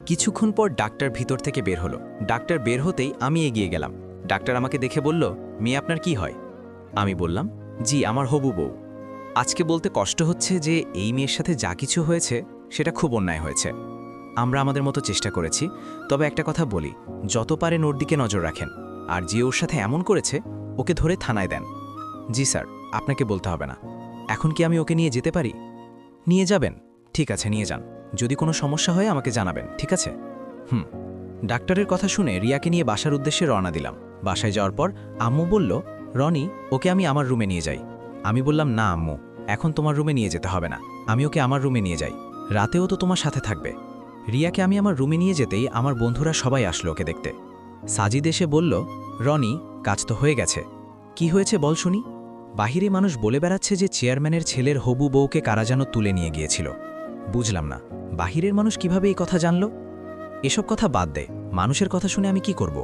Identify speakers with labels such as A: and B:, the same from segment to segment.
A: কিছুক্ষণ পর ডাক্তার ভিতর থেকে বের হলো। ডাক্তার বের হতেই আমি এগিয়ে গেলাম। ডাক্তার আমাকে দেখে বলল, মেয়ে আপনার কি হয়? আমি বললাম, জি আমার হবু বউ। আজকে বলতে কষ্ট হচ্ছে যে এই মেয়ের সাথে যা কিছু হয়েছে সেটা খুব অন্যায় হয়েছে। আমরা আমাদের মতো চেষ্টা করেছি, তবে একটা কথা বলি, যত পারেন ওর দিকে নজর রাখেন, আর যে ওর সাথে এমন করেছে ওকে ধরে থানায় দেন। জি স্যার, আপনাকে বলতে হবে না। এখন কি আমি ওকে নিয়ে যেতে পারি? নিয়ে যাবেন? ঠিক আছে, নিয়ে যান। যদি কোনো সমস্যা হয় আমাকে জানাবেন, ঠিক আছে? ডাক্তারের কথা শুনে রিয়াকে নিয়ে বাসার উদ্দেশ্যে রওনা দিলাম। বাসায় যাওয়ার পর আম্মু বলল, রনি, ওকে আমি আমার রুমে নিয়ে যাই। আমি বললাম, না আম্মু, এখন তোমার রুমে নিয়ে যেতে হবে না, আমি ওকে আমার রুমে নিয়ে যাই, রাতেও তো তোমার সাথে থাকবে। রিয়াকে আমি আমার রুমে নিয়ে যেতেই আমার বন্ধুরা সবাই আসলো ওকে দেখতে। সাজিদ এসে বলল, রনি, কাজ তো হয়ে গেছে। কি হয়েছে বল শুনি। বাহিরে মানুষ বলে বেড়াচ্ছে যে চেয়ারম্যানের ছেলের হবু বউকে কারা যেন তুলে নিয়ে গিয়েছিল। বুঝলাম না, বাহিরের মানুষ কিভাবে এই কথা জানল? এসব কথা বাদ দে, মানুষের কথা শুনে আমি কি করব?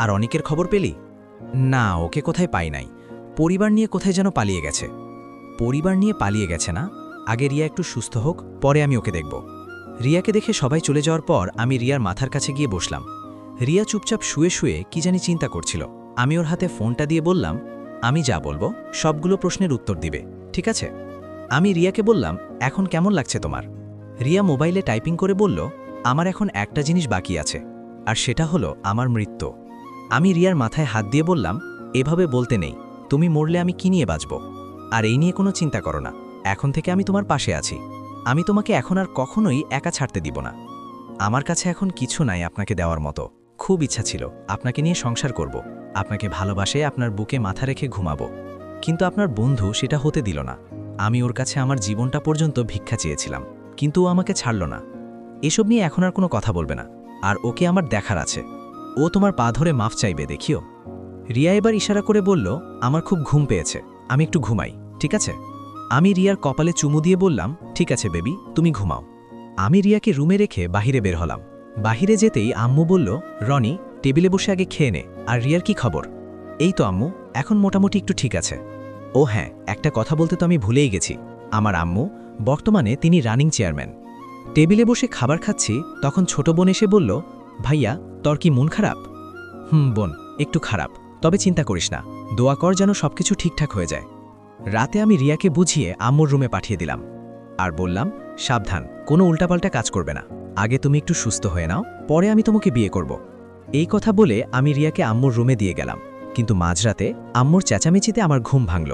A: আর অনিকের খবর পেলি? না, ওকে কোথায় পাই নাই। পরিবার নিয়ে কোথায় যেন পালিয়ে গেছে। পরিবার নিয়ে পালিয়ে গেছে না? আগে রিয়া একটু সুস্থ হোক, পরে আমি ওকে দেখব। রিয়াকে দেখে সবাই চলে যাওয়ার পর আমি রিয়ার মাথার কাছে গিয়ে বসলাম। রিয়া চুপচাপ শুয়ে শুয়ে কি জানি চিন্তা করছিল। আমি ওর হাতে ফোনটা দিয়ে বললাম, আমি যা বলবো সবগুলো প্রশ্নের উত্তর দিবে, ঠিক আছে? আমি রিয়াকে বললাম, এখন কেমন লাগছে তোমার? রিয়া মোবাইলে টাইপিং করে বলল, আমার এখন একটা জিনিস বাকি আছে, আর সেটা হলো আমার মৃত্যু। আমি রিয়ার মাথায় হাত দিয়ে বললাম, এভাবে বলতে নেই, তুমি মরলে আমি কি নিয়ে বাঁচব? আর এই নিয়ে কোনো চিন্তা করো না, এখন থেকে আমি তোমার পাশে আছি। আমি তোমাকে এখন আর কখনোই একা ছাড়তে দিব না। আমার কাছে এখন কিছু নাই আপনাকে দেওয়ার মতো। খুব ইচ্ছা ছিল আপনাকে নিয়ে সংসার করব, আপনাকে ভালোবাসে আপনার বুকে মাথা রেখে ঘুমাবো, কিন্তু আপনার বন্ধু সেটা হতে দিল না। আমি ওর কাছে আমার জীবনটা পর্যন্ত ভিক্ষা চেয়েছিলাম, কিন্তু ও আমাকে ছাড়ল না। এসব নিয়ে এখন আর কোনো কথা বলবে না, আর ওকে আমার দেখার আছে। ও তোমার পা ধরে মাফ চাইবে, দেখিও। রিয়া এবার ইশারা করে বলল, আমার খুব ঘুম পেয়েছে, আমি একটু ঘুমাই, ঠিক আছে? আমি রিয়ার কপালে চুমু দিয়ে বললাম, ঠিক আছে বেবি, তুমি ঘুমাও। আমি রিয়াকে রুমে রেখে বাহিরে বের হলাম। বাহিরে যেতেই আম্মু বলল, রনি, টেবিলে বসে আগে খেয়ে নে। আর রিয়ার কি খবর? এই তো আম্মু, এখন মোটামুটি একটু ঠিক আছে। ও হ্যাঁ, একটা কথা বলতে তো আমি ভুলেই গেছি। আমার আম্মু বর্তমানে তিনি রানিং চেয়ারম্যান। টেবিলে বসে খাবার খাচ্ছি, তখন ছোট বোন এসে বলল, ভাইয়া, তোর কি মন খারাপ? বোন, একটু খারাপ, তবে চিন্তা করিস না, দোয়া কর যেন সবকিছু ঠিকঠাক হয়ে যায়। রাতে আমি রিয়াকে বুঝিয়ে আম্মুর রুমে পাঠিয়ে দিলাম আর বললাম, সাবধান, কোনো উল্টাপাল্টা কাজ করবে না, আগে তুমি একটু সুস্থ হয়ে নাও, পরে আমি তোমাকে বিয়ে করব। এই কথা বলে আমি রিয়াকে আম্মুর রুমে দিয়ে গেলাম, কিন্তু মাঝরাতে আম্মুর চেঁচামেচিতে আমার ঘুম ভাঙল।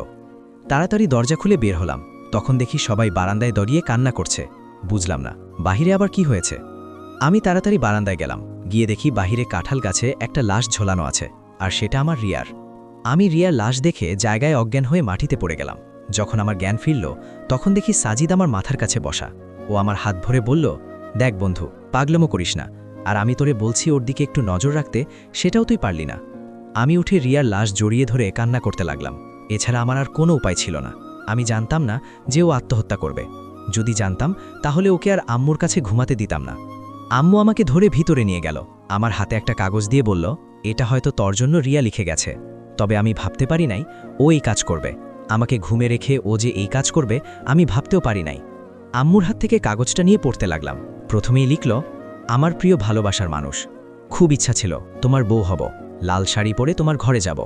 A: তাড়াতাড়ি দরজা খুলে বের হলাম, তখন দেখি সবাই বারান্দায় দাঁড়িয়ে কান্না করছে। বুঝলাম না, বাহিরে আবার কি হয়েছে। আমি তাড়াতাড়ি বারান্দায় গেলাম, গিয়ে দেখি বাহিরে কাঁঠাল গাছে একটা লাশ ঝোলানো আছে, আর সেটা আমার রিয়ার। আমি রিয়ার লাশ দেখে জায়গায় অজ্ঞান হয়ে মাটিতে পড়ে গেলাম। যখন আমার জ্ঞান ফিরল, তখন দেখি সাজিদ আমার মাথার কাছে বসা। ও আমার হাত ধরে বলল, দেখ বন্ধু, পাগলামো করিস না, আর আমি তোরে বলছি ওর দিকে একটু নজর রাখতে, সেটাও তুই পারলি না। আমি উঠে রিয়ার লাশ জড়িয়ে ধরে কান্না করতে লাগলাম। এছাড়া আমার আর কোনো উপায় ছিল না। আমি জানতাম না যে ও আত্মহত্যা করবে। যদি জানতাম তাহলে ওকে আর আম্মুর কাছে ঘুমাতে দিতাম না। আম্মু আমাকে ধরে ভিতরে নিয়ে গেল, আমার হাতে একটা কাগজ দিয়ে বলল, এটা হয়তো তোর জন্য রিয়া লিখে গেছে। তবে আমি ভাবতে পারি নাই ও এই কাজ করবে। আমাকে ঘুমে রেখে ও যে এই কাজ করবে আমি ভাবতেও পারি নাই। আম্মুর হাত থেকে কাগজটা নিয়ে পড়তে লাগলাম। প্রথমেই লিখল, আমার প্রিয় ভালোবাসার মানুষ, খুব ইচ্ছা ছিল তোমার বউ হব, লাল শাড়ি পরে তোমার ঘরে যাব,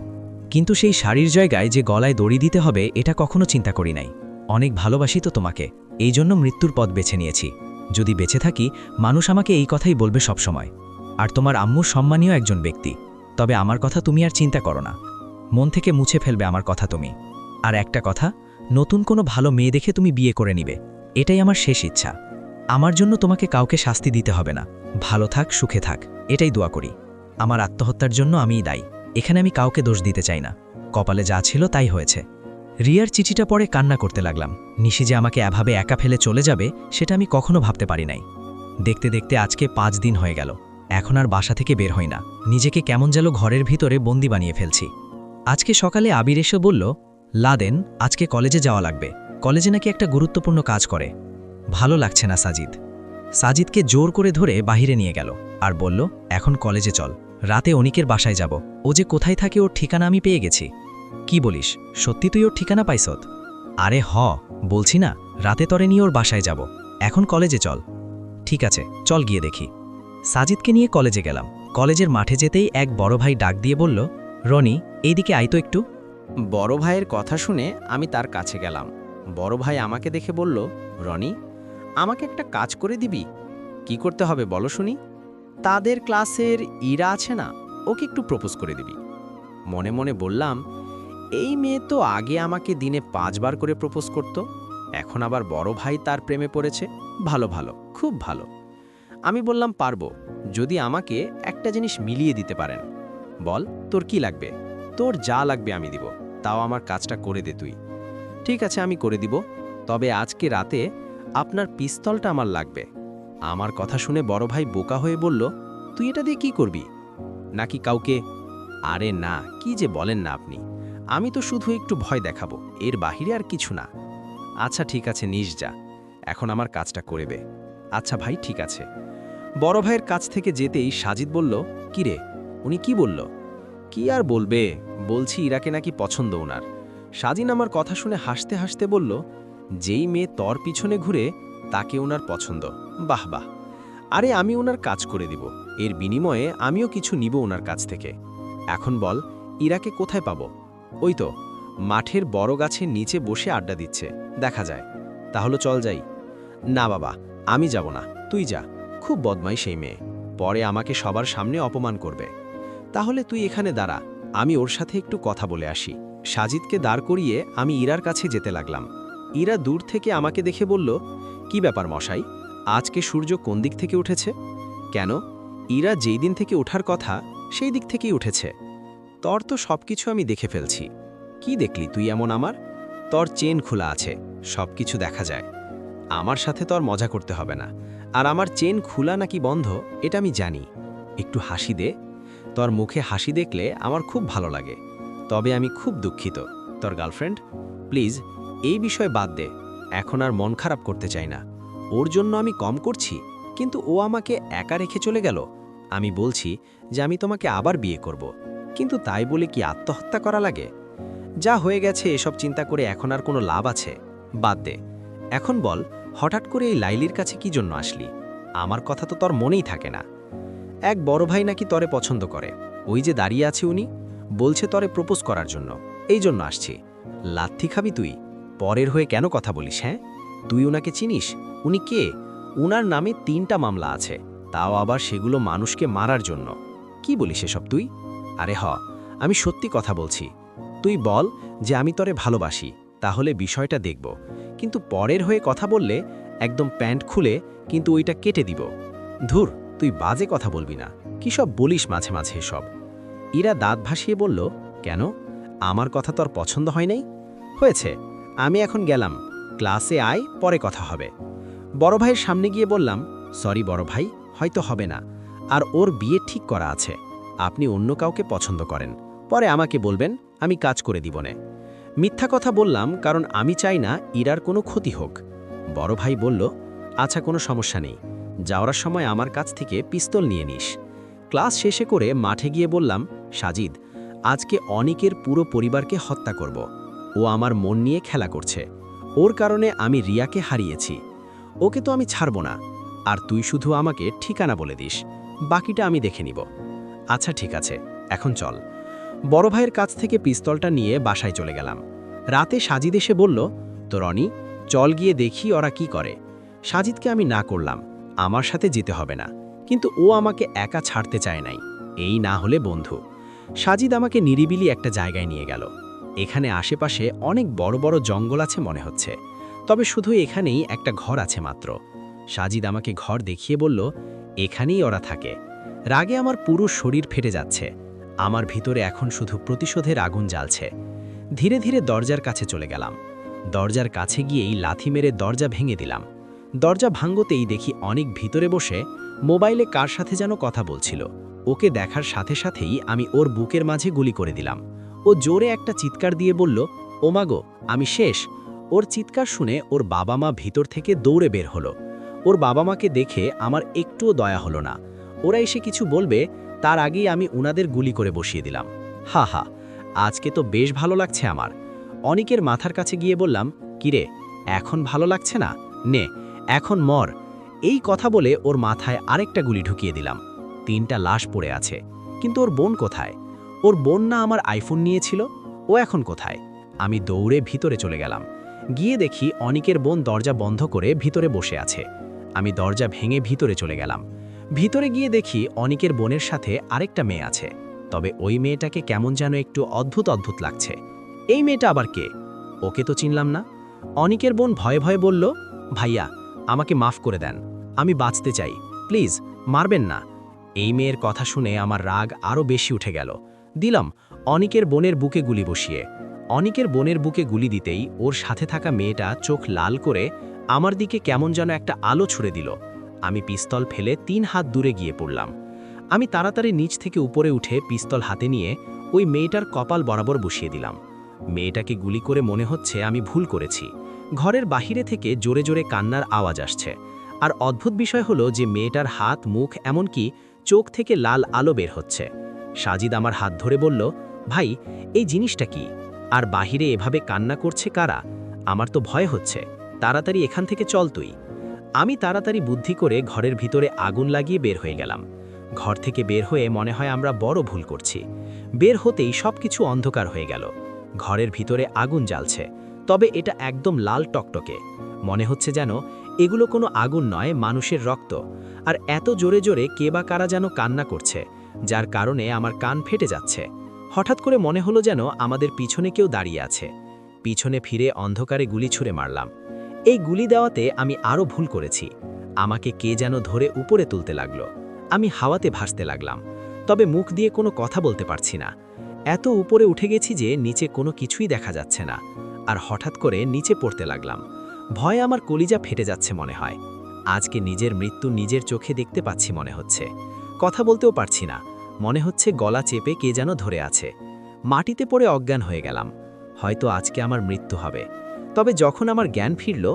A: কিন্তু সেই শাড়ির জায়গায় যে গলায় দড়ি দিতে হবে এটা কখনো চিন্তা করি নাই। অনেক ভালোবাসি তো তোমাকে, এই জন্য মৃত্যুর পথ বেছে নিয়েছি। যদি বেঁচে থাকি, মানুষ আমাকে এই কথাই বলবে সবসময়। আর তোমার আম্মু সম্মানীয় একজন ব্যক্তি, তবে আমার কথা তুমি আর চিন্তা করো না, মন থেকে মুছে ফেলবে আমার কথা তুমি। আর একটা কথা, নতুন কোনো ভালো মেয়ে দেখে তুমি বিয়ে করে নিবে, এটাই আমার শেষ ইচ্ছা। আমার জন্য তোমাকে কাউকে শাস্তি দিতে হবে না, ভালো থাক, সুখে থাক, এটাই দোয়া করি। আমার আত্মহত্যার জন্য আমিই দায়ী, এখানে আমি কাউকে দোষ দিতে চাই না। কপালে যা ছিল তাই হয়েছে। রিয়ার চিঠিটা পড়ে কান্না করতে লাগলাম। নিশি যে আমাকে এভাবে একা ফেলে চলে যাবে সেটা আমি কখনো ভাবতে পারি নাই। দেখতে দেখতে আজকে 5 দিন হয়ে গেল, এখন আর বাসা থেকে বের হই না, নিজেকে কেমন যেন ঘরের ভিতরে বন্দি বানিয়ে ফেলছি। আজকে সকালে আবির এসে বলল, লাদেন, আজকে কলেজে যাওয়া লাগবে, কলেজে নাকি একটা গুরুত্বপূর্ণ কাজ করে। ভালো লাগছে না সাজিদ। সাজিদকে জোর করে ধরে বাহিরে নিয়ে গেল আর বলল, এখন কলেজে চল, রাতে অনিকের বাসায় যাব, ও যে কোথায় থাকে ওর ঠিকানা আমি পেয়ে গেছি। কি বলিস, সত্যি তুই ওর ঠিকানা পাইছত? আরে বলছি না, রাতে তরে নিয়ে ওর বাসায় যাব, এখন কলেজে চল। ঠিক আছে, চল গিয়ে দেখি।
B: সাজিদকে নিয়ে কলেজে গেলাম। কলেজের মাঠে যেতেই এক বড় ভাই ডাক দিয়ে বলল, রনি, এইদিকে আয় তো একটু।
A: বড় ভাইয়ের কথা শুনে আমি তার কাছে গেলাম। বড় ভাই আমাকে দেখে বলল, রনি, আমাকে একটা কাজ করে দিবি? কি করতে হবে বলো শুনি? তাদের ক্লাসের ইরা আছে না, ওকে একটু প্রপোজ করে দিবি। মনে মনে বললাম, এই মেয়ে তো আগে আমাকে দিনে 5 বার করে প্রপোজ করত, এখন আবার বড় ভাই তার প্রেমে পড়েছে। ভালো ভালো, খুব ভালো। আমি বললাম, পারবো, যদি আমাকে একটা জিনিস মিলিয়ে দিতে পারেন। বল, তোর কি লাগবে? তোর যা লাগবে আমি দিব, তাও আমার কাজটা করে দে তুই। ঠিক আছে, আমি করে দিব, তবে আজকে রাতে আপনার পিস্তলটা আমার লাগবে। আমার কথা শুনে বড় ভাই বোকা হয়ে বলল, তুই এটা দিয়ে কি করবি? নাকি কাউকে? আরে না, কি যে বলেন না আপনি, আমি তো শুধু একটু ভয় দেখাবো, এর বাহিরে আর কিছু না। আচ্ছা ঠিক আছে, নিস যা, এখন আমার কাজটা করে দে। আচ্ছা ভাই, ঠিক আছে। বড় ভাইয়ের কাছ থেকে যেতেই সাজিদ বলল, কি রে, উনি কি বলল? কি আর বলবে, বলছি ইরাকে নাকি পছন্দ ওনার। সাজিন আমার কথা শুনে হাসতে হাসতে বলল, যেই মেয়ে তর পিছনে ঘুরে তাকে ওনার পছন্দ। বাহ বাহ। আরে আমি ওনার কাজ করে দিব, এর বিনিময়ে আমিও কিছু নিব ওনার কাছ থেকে। এখন বল, ইরাকে কোথায় পাবো? ওই তো মাঠের বড় গাছের নিচে বসে আড্ডা দিচ্ছে, দেখা যায়। তাহলে চল যাই। না বাবা, আমি যাব না, তুই যা। খুব বদমাই সেই মেয়ে, পরে আমাকে সবার সামনে অপমান করবে। তাহলে তুই এখানে দাঁড়া, আমি ওর সাথে একটু কথা বলে আসি। সাজিদকে দাঁড় করিয়ে আমি ইরার কাছে যেতে লাগলাম। ইরা দূর থেকে আমাকে দেখে বলল, কি ব্যাপার মশাই, আজকে সূর্য কোন দিক থেকে উঠেছে? কেন? ইরা যেই দিন থেকে ওঠার কথা সেই দিক থেকেই উঠেছে। তোর তো সবকিছু আমি দেখে ফেলছি। কি দেখলি তুই এমন? আমার তোর চেন খোলা আছে, সবকিছু দেখা যায়। আমার সাথে তোর মজা করতে হবে না, আর আমার চেন খোলা নাকি বন্ধ এটা আমি জানি। একটু হাসি দে, তোর মুখে হাসি দেখলে আমার খুব ভালো লাগে। তবে আমি খুব দুঃখিত, তোর গার্লফ্রেন্ড, প্লিজ এই বিষয় বাদ দে। এখন আর মন খারাপ করতে চাই না। ওর জন্য আমি কম করছি, কিন্তু ও আমাকে একা রেখে চলে গেল। আমি বলছি যে আমি তোমাকে আবার বিয়ে করব, কিন্তু তাই বলে কি আত্মহত্যা করা লাগে? যা হয়ে গেছে এসব চিন্তা করে এখন আর কোনো লাভ আছে? বাদ দে। এখন বল, হঠাৎ করে এই লাইলির কাছে কি জন্য আসলি? আমার কথা তো তোর মনেই থাকে না। এক বড় ভাই নাকি তরে পছন্দ করে, ওই যে দাঁড়িয়ে আছে উনি, বলছে তরে প্রপোজ করার জন্য, এই জন্য আসছি। লাথি খাবি তুই? পরের হয়ে কেন কথা বলিস? হ্যাঁ, তুই ওনাকে চিনিস? উনি কে? উনার নামে 3টা মামলা আছে, তাও আবার সেগুলো মানুষকে মারার জন্য। কি বলিস এসব তুই? আরে আমি সত্যি কথা বলছি। তুই বল যে আমি তরে ভালোবাসি, তাহলে বিষয়টা দেখব, কিন্তু পরের হয়ে কথা বললে একদম প্যান্ট খুলে কিন্তু ওইটা কেটে দিব। ধুর, তুই বাজে কথা বলবি না, কি সব বলিস মাঝে মাঝে সব। ইরা দাঁত ভাসিয়ে বলল, কেন? আমার কথা তোর পছন্দ হয় নাই? হয়েছে, আমি এখন গেলাম, ক্লাসে আয়, পরে কথা হবে। বড় ভাইয়ের সামনে গিয়ে বললাম, সরি বড় ভাই, হয়তো হবে না, আর ওর বিয়ে ঠিক করা আছে। আপনি অন্য কাউকে পছন্দ করেন, পরে আমাকে বলবেন, আমি কাজ করে দিবনে। মিথ্যা কথা বললাম, কারণ আমি চাই না ইরার কোনো ক্ষতি হোক। বড় ভাই বলল, আচ্ছা কোনো সমস্যা নেই, যাওয়ার সময় আমার কাছ থেকে পিস্তল নিয়ে নিস। ক্লাস শেষে করে মাঠে গিয়ে বললাম, সাজিদ, আজকে অনিকের পুরো পরিবারকে হত্যা করব। ও আমার মন নিয়ে খেলা করছে, ওর কারণে আমি রিয়াকে হারিয়েছি। ওকে তো আমি ছাড়ব না, আর তুই শুধু আমাকে ঠিকানা বলে দিস, বাকিটা আমি দেখে নিব। আচ্ছা ঠিক আছে, এখন চল। বড় ভাইয়ের কাছ থেকে পিস্তলটা নিয়ে বাসায় চলে গেলাম। রাতে সাজিদ এসে বলল, তো রনি, চল গিয়ে দেখি ওরা কি করে। সাজিদকে আমি না করলাম, আমার সাথে যেতে হবে না, কিন্তু ও আমাকে একা ছাড়তে চায় নাই, এই না হলে বন্ধু। সাজিদ আমাকে নিরিবিলি একটা জায়গায় নিয়ে গেল। এখানে আশেপাশে অনেক বড় বড় জঙ্গল আছে মনে হচ্ছে, তবে শুধু এখানেই একটা ঘর আছে মাত্র। সাজিদ আমাকে ঘর দেখিয়ে বলল, এখানেই ওরা থাকে। রাগে আমার পুরো শরীর ফেটে যাচ্ছে, আমার ভিতরে এখন শুধু প্রতিশোধের আগুন জ্বালছে। ধীরে ধীরে দরজার কাছে চলে গেলাম। দরজার কাছে গিয়েই লাথি মেরে দরজা ভেঙে দিলাম। দরজা ভাঙতেই দেখি অনেক ভিতরে বসে মোবাইলে কার সাথে যেন কথা বলছিল। ওকে দেখার সাথে সাথেই আমি ওর বুকের মাঝে গুলি করে দিলাম। ও জোরে একটা চিৎকার দিয়ে বলল, ওমাগো, আমি শেষ। ওর চিৎকার শুনে ওর বাবা মা ভিতর থেকে দৌড়ে বের হলো। ওর বাবা মাকে দেখে আমার একটুও দয়া হলো না। ওরা এসে কিছু বলবে তার আগেই আমি উনাদের গুলি করে বসিয়ে দিলাম। হা হা, আজকে তো বেশ ভালো লাগছে আমার। অনিকের মাথার কাছে গিয়ে বললাম, কিরে, এখন ভালো লাগছে না? নে, এখন মর।
B: এই কথা বলে ওর মাথায় আরেকটা গুলি ঢুকিয়ে দিলাম। 3টা লাশ পড়ে আছে, কিন্তু ওর বোন কোথায়? ওর বোন না আমার আইফোন নিয়েছিল, ও এখন কোথায়? আমি দৌড়ে ভিতরে চলে গেলাম। গিয়ে দেখি অনিকের বোন দরজা বন্ধ করে ভিতরে বসে আছে। আমি দরজা ভেঙে ভিতরে চলে গেলাম। ভিতরে গিয়ে দেখি অনিকের বোনের সাথে আরেকটা মেয়ে আছে, তবে ওই মেয়েটাকে কেমন যেন একটু অদ্ভুত অদ্ভুত লাগছে। এই মেয়েটা আবার কে? ওকে তো চিনলাম না। অনিকের বোন ভয়ে ভয়ে বলল, ভাইয়া আমাকে মাফ করে দেন, আমি বাঁচতে চাই, প্লিজ মারবেন না। এই মেয়ের কথা শুনে আমার রাগ আরও বেশি উঠে গেল। দিলাম অনিকের বোনের বুকে গুলি বসিয়ে। অনিকের বোনের বুকে গুলি দিতেই ওর সাথে থাকা মেয়েটা চোখ লাল করে আমার দিকে কেমন যেন একটা আলো ছুড়ে দিল। আমি পিস্তল ফেলে 3 হাত দূরে গিয়ে পড়লাম। আমি তাড়াতাড়ি নিচ থেকে উপরে উঠে পিস্তল হাতে নিয়ে ওই মেয়েটার কপাল বরাবর বসিয়ে দিলাম। মেয়েটাকে গুলি করে মনে হচ্ছে আমি ভুল করেছি। ঘরের বাহিরে থেকে জোরে জোরে কান্নার আওয়াজ আসছে। আর অদ্ভুত বিষয় হলো যে মেয়েটার হাত, মুখ, এমনকি চোখ থেকে লাল আলো বের হচ্ছে। সাজিদ আমার হাত ধরে বলল, ভাই এই জিনিসটা কি? আর বাহিরে এভাবে কান্না করছে কারা? আমার তো ভয় হচ্ছে, তাড়াতাড়ি এখান থেকে চল তুই। আমি তাড়াতাড়ি বুদ্ধি করে ঘরের ভিতরে আগুন লাগিয়ে বের হয়ে গেলাম। ঘর থেকে বের হয়ে মনে হয় আমরা বড় ভুল করছি। বের হতেই সবকিছু অন্ধকার হয়ে গেল। ঘরের ভিতরে আগুন জ্বালছে, তবে এটা একদম লাল টকটকে। মনে হচ্ছে যেন এগুলো কোনো আগুন নয়, মানুষের রক্ত। আর এত জোরে জোরে কে বা কারা যেন কান্না করছে, যার কারণে আমার কান ফেটে যাচ্ছে। হঠাৎ করে মনে হলো যেন আমাদের পিছনে কেউ দাঁড়িয়ে আছে। পিছনে ফিরে অন্ধকারে গুলি ছুঁড়ে মারলাম। এই গুলি দেওয়াতে আমি আরও ভুল করেছি। আমাকে কে যেন ধরে উপরে তুলতে লাগলো। আমি হাওয়াতে ভাসতে লাগলাম, তবে মুখ দিয়ে কোনো কথা বলতে পারছি না। এত উপরে উঠে গেছি যে নিচে কোনো কিছুই দেখা যাচ্ছে না। আর হঠাৎ করে নিচে পড়তে লাগলাম। ভয়ে আমার কলিজা ফেটে যাচ্ছে মনে হয়। আজকে নিজের মৃত্যু নিজের চোখে দেখতে পাচ্ছি মনে হচ্ছে। কথা বলতেও পারছি না, মনে হচ্ছে গলা চেপে কে যেন ধরে আছে। মাটিতে পড়ে অজ্ঞান হয়ে গেলাম। হয়তো আজকে আমার মৃত্যু হবে। তবে যখন আমার জ্ঞান ফিরল,